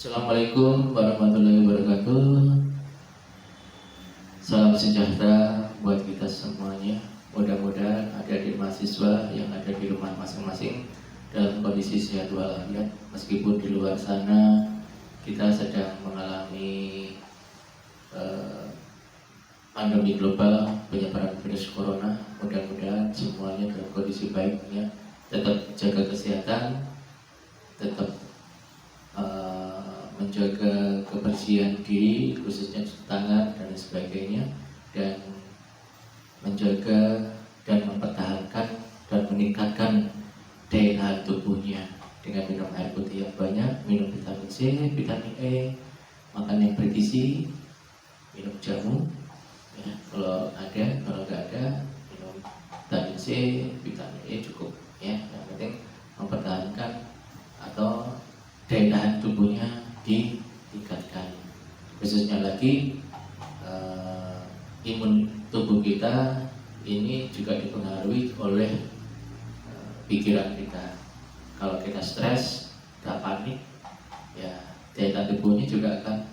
Assalamualaikum warahmatullahi wabarakatuh. Salam sejahtera buat kita semuanya. Mudah-mudahan adik-adik mahasiswa yang ada di rumah masing-masing dalam kondisi sehat walafiat, meskipun di luar sana kita sedang mengalami pandemi global penyebaran virus corona. Mudah-mudahan semuanya dalam kondisi baiknya, tetap jaga kesehatan, tetap menjaga kebersihan diri, khususnya cuci tangan dan sebagainya, dan menjaga dan mempertahankan dan meningkatkan daya tahan tubuhnya dengan minum air putih yang banyak, minum vitamin C, vitamin E, makan yang bergizi, minum jamu ya, kalau nggak ada minum vitamin C, vitamin E cukup ya. Yang penting mempertahankan atau daya tahan tubuhnya ditingkatkan, khususnya lagi imun tubuh kita ini juga dipengaruhi oleh pikiran kita. Kalau kita stres, kita panik, ya daya tahan tubuhnya juga akan.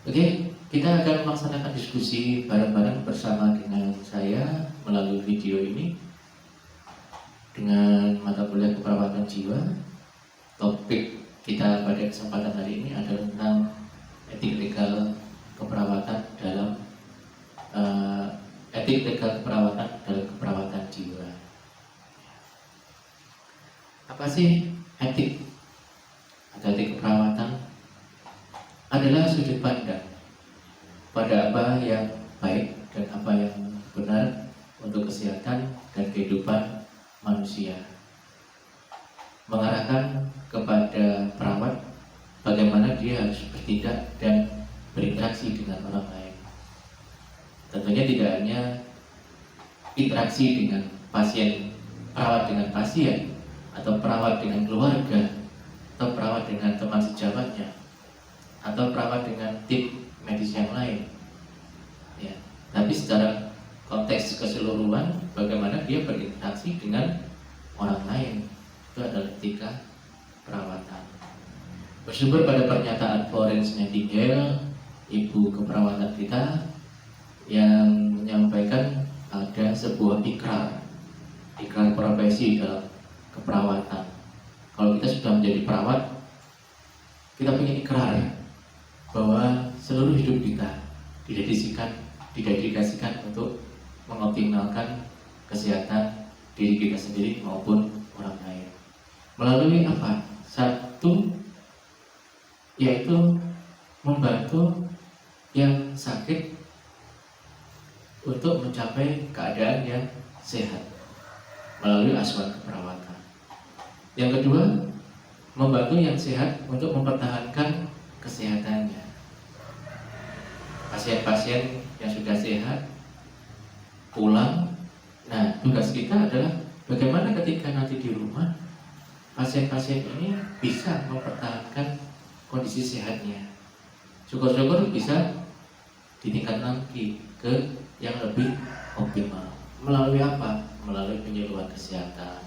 Oke, kita akan melaksanakan diskusi bareng-bareng bersama dengan saya melalui video ini dengan mata kuliah keperawatan jiwa. Topik kita pada kesempatan hari ini adalah tentang etik legal keperawatan dalam keperawatan jiwa. Apa sih etik atau etik keperawatan? Adalah sudut pandang pada apa yang baik dan apa yang benar untuk kesehatan dan kehidupan manusia, mengarahkan kepada perawat bagaimana dia harus bertindak dan berinteraksi dengan orang lain. Tentunya tidak hanya interaksi dengan pasien, perawat dengan pasien, atau perawat dengan keluarga, atau perawat dengan teman sejawatnya, atau perawat dengan tim medis yang lain ya. Tapi secara konteks keseluruhan, bagaimana dia berinteraksi dengan orang lain, itu adalah etika perawatan. Bersumber pada pernyataan Florence Nightingale, ibu keperawatan kita, yang menyampaikan ada sebuah ikrar profesi dalam keperawatan. Kalau kita sudah menjadi perawat, kita punya ikrar bahwa seluruh hidup kita didedikasikan untuk mengoptimalkan kesehatan diri kita sendiri maupun orang lain. Melalui apa? Satu, yaitu membantu yang sakit untuk mencapai keadaan yang sehat melalui asuhan keperawatan. Yang kedua, membantu yang sehat untuk mempertahankan kesehatannya. Pasien-pasien yang sudah sehat pulang. Nah, tugas kita adalah bagaimana ketika nanti di rumah pasien-pasien ini bisa mempertahankan kondisi sehatnya. Syukur-syukur bisa ditingkatkan lagi ke yang lebih optimal. Melalui apa? Melalui penyuluhan kesehatan,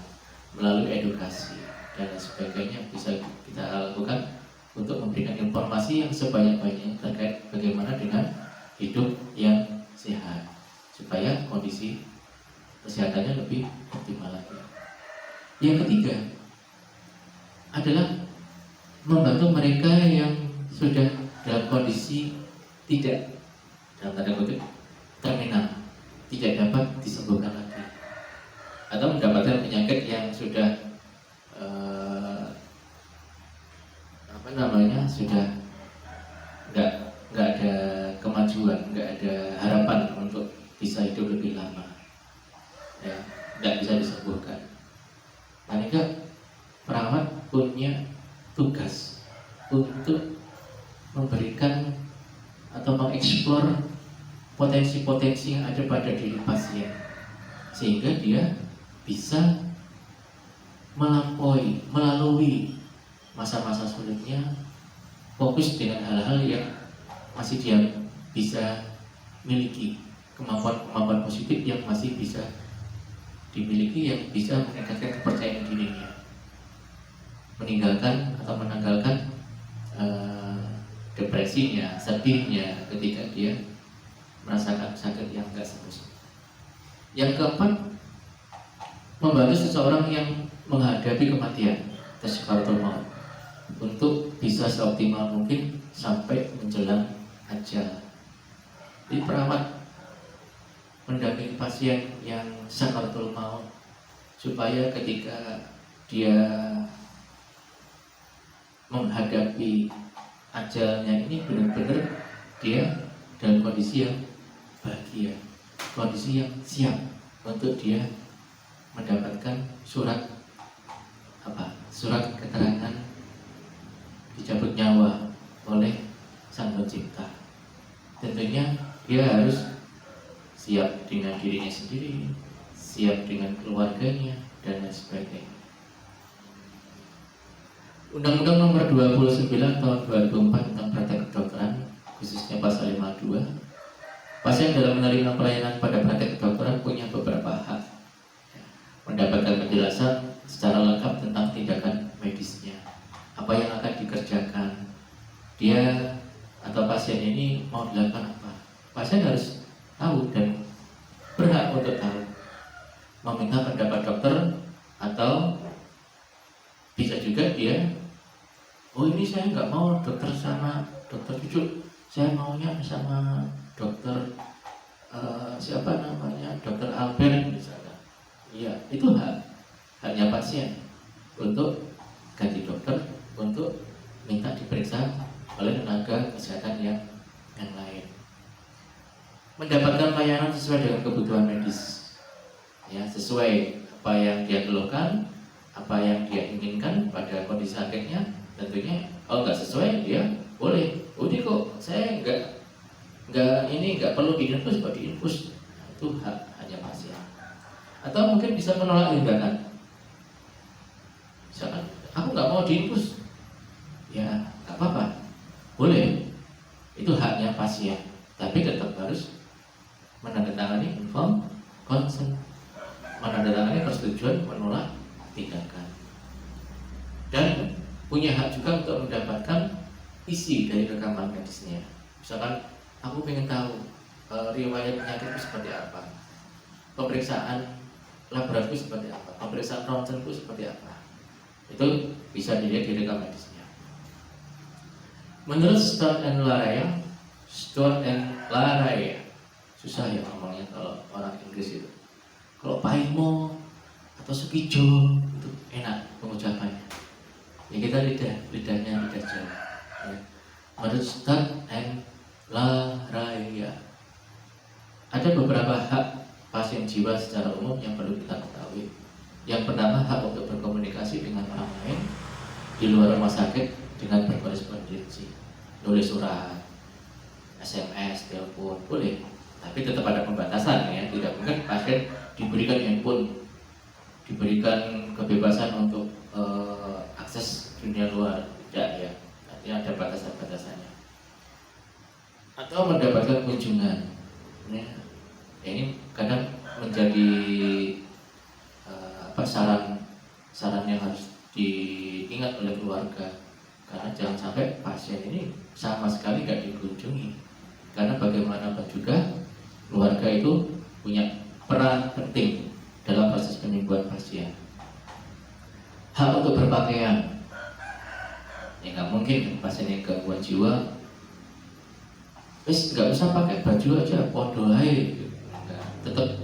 melalui edukasi dan sebagainya bisa kita lakukan untuk memberikan informasi yang sebanyak-banyaknya terkait bagaimana dengan hidup yang sehat supaya kondisi kesehatannya lebih optimal lagi. Yang ketiga adalah membantu mereka yang sudah dalam kondisi tidak, dalam tanda kutip, terminal, tidak dapat disembuhkan lagi, atau mendapatkan penyakit yang sudah sudah nggak ada kemajuan, nggak ada harapan untuk bisa hidup lebih lama, ya, nggak bisa disembuhkan. Maka perawat punya tugas untuk memberikan atau mengeksplor potensi-potensi yang ada pada diri pasien, sehingga dia bisa melalui masa-masa sulitnya, fokus dengan hal-hal yang masih dia bisa miliki, kemampuan-kemampuan positif yang masih bisa dimiliki, yang bisa meningkatkan kepercayaan dirinya, meninggalkan atau menanggalkan depresinya, sedihnya ketika dia merasakan sakit yang gak sembuh. Yang keempat, membantu seseorang yang menghadapi kematian, tazkiratul maut, untuk bisa seoptimal mungkin sampai menjelang ajal. Jadi perawat mendampingi pasien yang sakaratul maut supaya ketika dia menghadapi ajalnya ini benar-benar dia dalam kondisi yang bahagia, kondisi yang siap untuk dia mendapatkan surat keterangan dicabut nyawa oleh Sang Pencipta. Tentunya dia harus siap dengan dirinya sendiri, siap dengan keluarganya, dan lain sebagainya. Undang-Undang Nomor 29 Tahun 2004 tentang praktek kedokteran, khususnya pasal 52, pasien dalam menerima pelayanan pada praktek kedokteran punya beberapa hak. Mendapatkan penjelasan secara lengkap tentang tindakan medisnya, apa yang akan dikerjakan, dia atau pasien ini mau dilakukan apa. Pasien harus tahu dan berhak untuk tahu, meminta pendapat dokter, atau bisa juga dia, oh ini saya nggak mau dokter sama dokter cucu, saya maunya sama dokter siapa namanya, dokter Albert misalnya. Iya, itu haknya pasien untuk ganti dokter, untuk minta diperiksa oleh tenaga kesehatan yang lain. Mendapatkan layanan sesuai dengan kebutuhan medis, ya, sesuai apa yang dia keluhkan, apa yang dia inginkan pada kondisi sakitnya. Tentunya kalau nggak sesuai dia boleh, udah kok saya nggak perlu diinfus, kok diinfus. Nah, itu hanya pasien. Atau mungkin bisa menolak tindakan, misalkan aku nggak mau diinfus, ya nggak apa-apa, boleh, itu haknya pasien, tapi tetap harus menandatangani informed consent, menandatangani persetujuan menolak tindakan, dan punya hak juga untuk mendapatkan isi dari rekaman medisnya. Misalkan aku ingin tahu riwayat penyakitku seperti apa, pemeriksaan laboratorium seperti apa, pemeriksaan ronsenku seperti apa, itu bisa dilihat di rekam medisnya. Menurut Stuart and Laraya, susah ya ngomongnya kalau orang Inggris itu. Kalau Paimo atau Sukijo itu enak pengucapannya. Ya kita lidahnya lidah Jawa. Ya. Menurut Stuart and Laraya, ada beberapa hak pasien jiwa secara umum yang perlu kita ketahui. Yang pertama, hak untuk berkomunikasi dengan orang lain di luar rumah sakit dengan berkorespondensi, nulis surat, SMS, telepon, boleh, tapi tetap ada pembatasan ya. Tidak mungkin pasien diberikan handphone, diberikan kebebasan untuk akses dunia luar, tidak ya. Artinya ada batasan-batasannya. Atau mendapatkan kunjungan, ya. Ini kadang menjadi saran yang harus diingat oleh keluarga, karena jangan sampai pasien ini sama sekali nggak dikunjungi, karena bagaimanapun juga keluarga itu punya peran penting dalam proses penyembuhan pasien. Hak untuk berpakaian, ya nggak mungkin pasiennya gangguan jiwa nggak usah pakai baju aja, podo aja. Tetap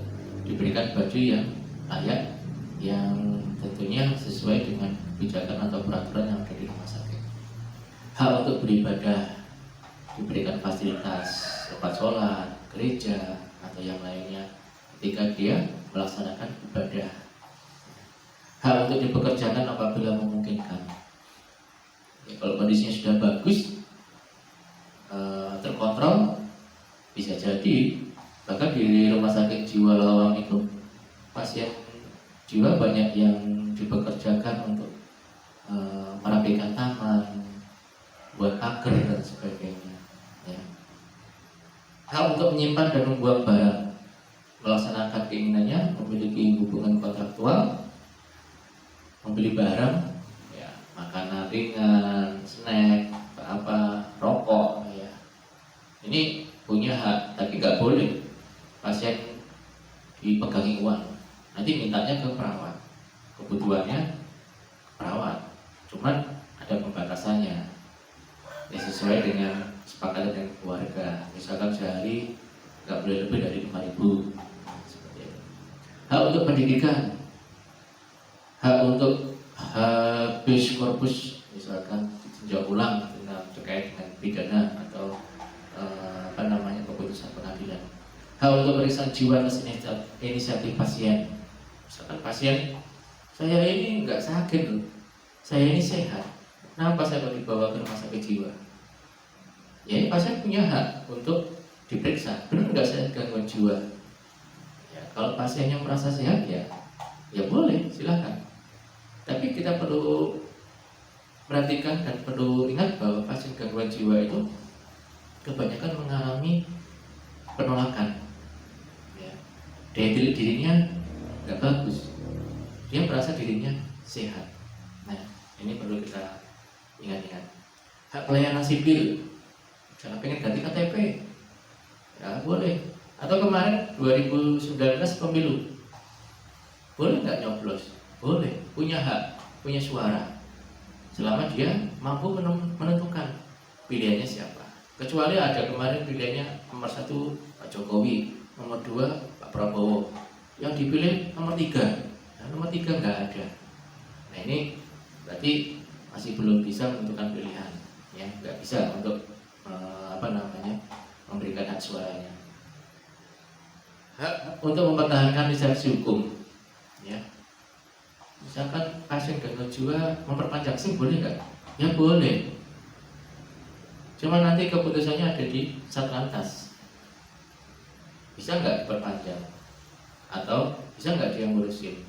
diberikan baju yang layak, yang tentunya sesuai dengan kebijakan atau peraturan yang ada di rumah sakit. Hak untuk beribadah, diberikan fasilitas tempat sholat, gereja, atau yang lainnya ketika dia melaksanakan ibadah. Hak untuk dipekerjakan apabila memungkinkan. Ya, kalau kondisinya sudah bagus, terkontrol, bisa jadi. Bahkan di rumah sakit jiwa Lawang itu pasien jiwa banyak yang dipekerjakan untuk merapikan taman, buat pagar dan sebagainya. Ya. Hak untuk menyimpan dan membuang barang, melaksanakan keinginannya, memiliki hubungan kontraktual, membeli barang, ya, makanan ringan, snack, rokok, ya, boleh pasien dipegangi uang, nanti mintanya ke perawat, kebutuhannya perawat, cuman ada pembatasannya ya, sesuai dengan kesepakatan dengan keluarga. Misalkan sehari nggak boleh lebih dari 5.000 seperti itu. Hak untuk pendidikan, hak untuk habis korpus, misalkan ditinjau ulang terkait dengan pidana atau keputusan pengadilan. Hak untuk pemeriksaan jiwa atas inisiatif pasien. Misalkan pasien, saya ini nggak sakit loh, saya ini sehat, kenapa saya mau dibawa ke rumah sakit jiwa? Ya, pasien punya hak untuk diperiksa, benar nggak saya gangguan jiwa? Ya, kalau pasiennya merasa sehat ya boleh, silakan. Tapi kita perlu perhatikan dan perlu ingat bahwa pasien gangguan jiwa itu kebanyakan mengalami penolakan. Ya, daya dirinya nggak bagus, dia merasa dirinya sehat. Nah, ini perlu kita ingat-ingat. Hak pelayanan sipil, jangan pengen ganti KTP, ya boleh. Atau kemarin 2019 pemilu, boleh nggak nyoblos? Boleh, punya hak, punya suara, selama dia mampu menentukan pilihannya siapa. Kecuali ada kemarin pilihannya nomor 1 Pak Jokowi, nomor 2 Pak Prabowo, yang dipilih nomor 3. Nah, nomor 3 nggak ada. Nah, ini berarti masih belum bisa menentukan pilihan, ya nggak bisa untuk memberikan hak suaranya. Hak untuk mempertahankan instansi hukum, ya. Misalkan pasien gangguan jiwa memperpanjang SIM boleh nggak? Ya boleh. Cuma nanti keputusannya ada di Satlantas. Bisa nggak diperpanjang? Atau bisa nggak dia ngurusin?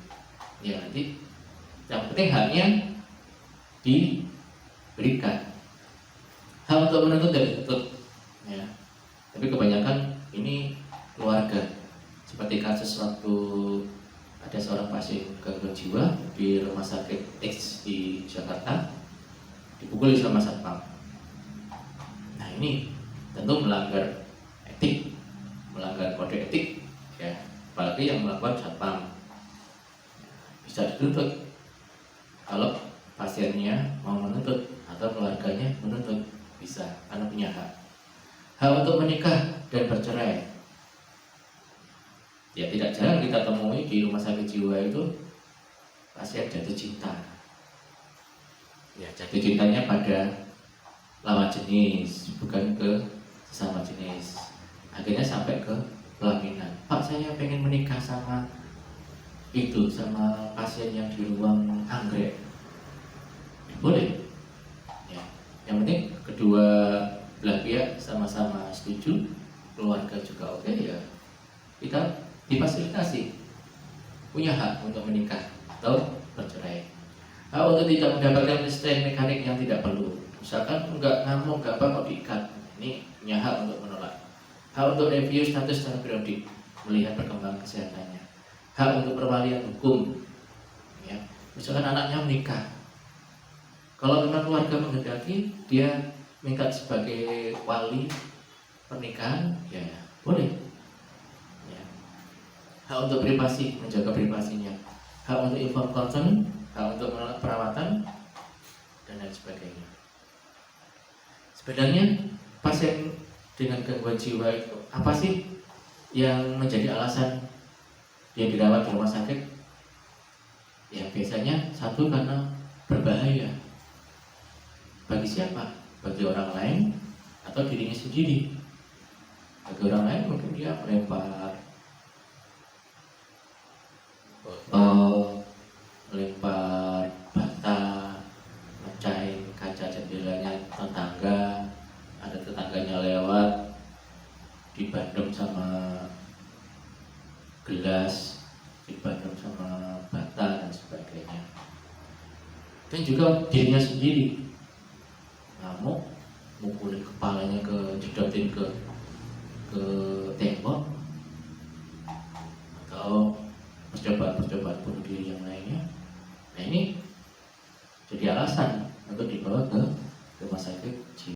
Ya nanti yang penting haknya diberikan. Hak untuk menuntut dan dituntut, ya. Tapi kebanyakan ini keluarga. Seperti kasus waktu ada seorang pasien gangguan jiwa di rumah sakit X di Jakarta, dipukuli sama satpam. Nah, ini tentu melanggar etik, melanggar kode etik, ya. Apalagi yang melakukan satpam bisa dituntut kalau pasiennya mau menuntut atau keluarganya menuntut, bisa karena punya hak. Hak untuk menikah dan bercerai. Ya, tidak jarang kita temui di rumah sakit jiwa itu pasien jatuh cinta. Ya, jatuh cintanya pada lawan jenis, bukan ke sesama jenis. Akhirnya sampai ke pelaminan. Pak, saya pengen menikah sama pasien yang di ruang anggrek. Boleh. Ya. Yang penting kedua belah pihak sama-sama setuju, keluarga juga oke, ya kita difasilitasi, punya hak untuk menikah atau bercerai. Hak untuk tidak mendapatkan restrain mekanik yang tidak perlu, misalkan enggak ngamuk, enggak apa kok diikat, ini punya hak untuk menolak. Hak untuk review status secara periodik, melihat perkembangan kesehatannya. Hak untuk perwalian hukum, ya. Misalkan anaknya menikah, kalau memang keluarga menghendaki dia minta sebagai wali pernikahan, ya boleh. Hak untuk privasi, menjaga privasinya. Hak untuk informed consent, hak untuk menolak perawatan, dan lain sebagainya. Sebenarnya pasien dengan gangguan jiwa itu apa sih yang menjadi alasan dia dirawat di rumah sakit? Ya biasanya satu, karena berbahaya. Bagi siapa? Bagi orang lain atau dirinya sendiri. Bagi orang lain mungkin dia melempar botol, melempar bata, mecahin kaca jendelanya tetangga, ada tetangganya lewat, dibandem sama gelas, dibandem sama bata dan sebagainya. Dan juga dirinya sendiri ngamuk, mukulin kepalanya jedotin ke tembok, atau percobaan bunuh diri yang lainnya. Nah, ini jadi alasan untuk dibawa ke rumah sakit jiwa.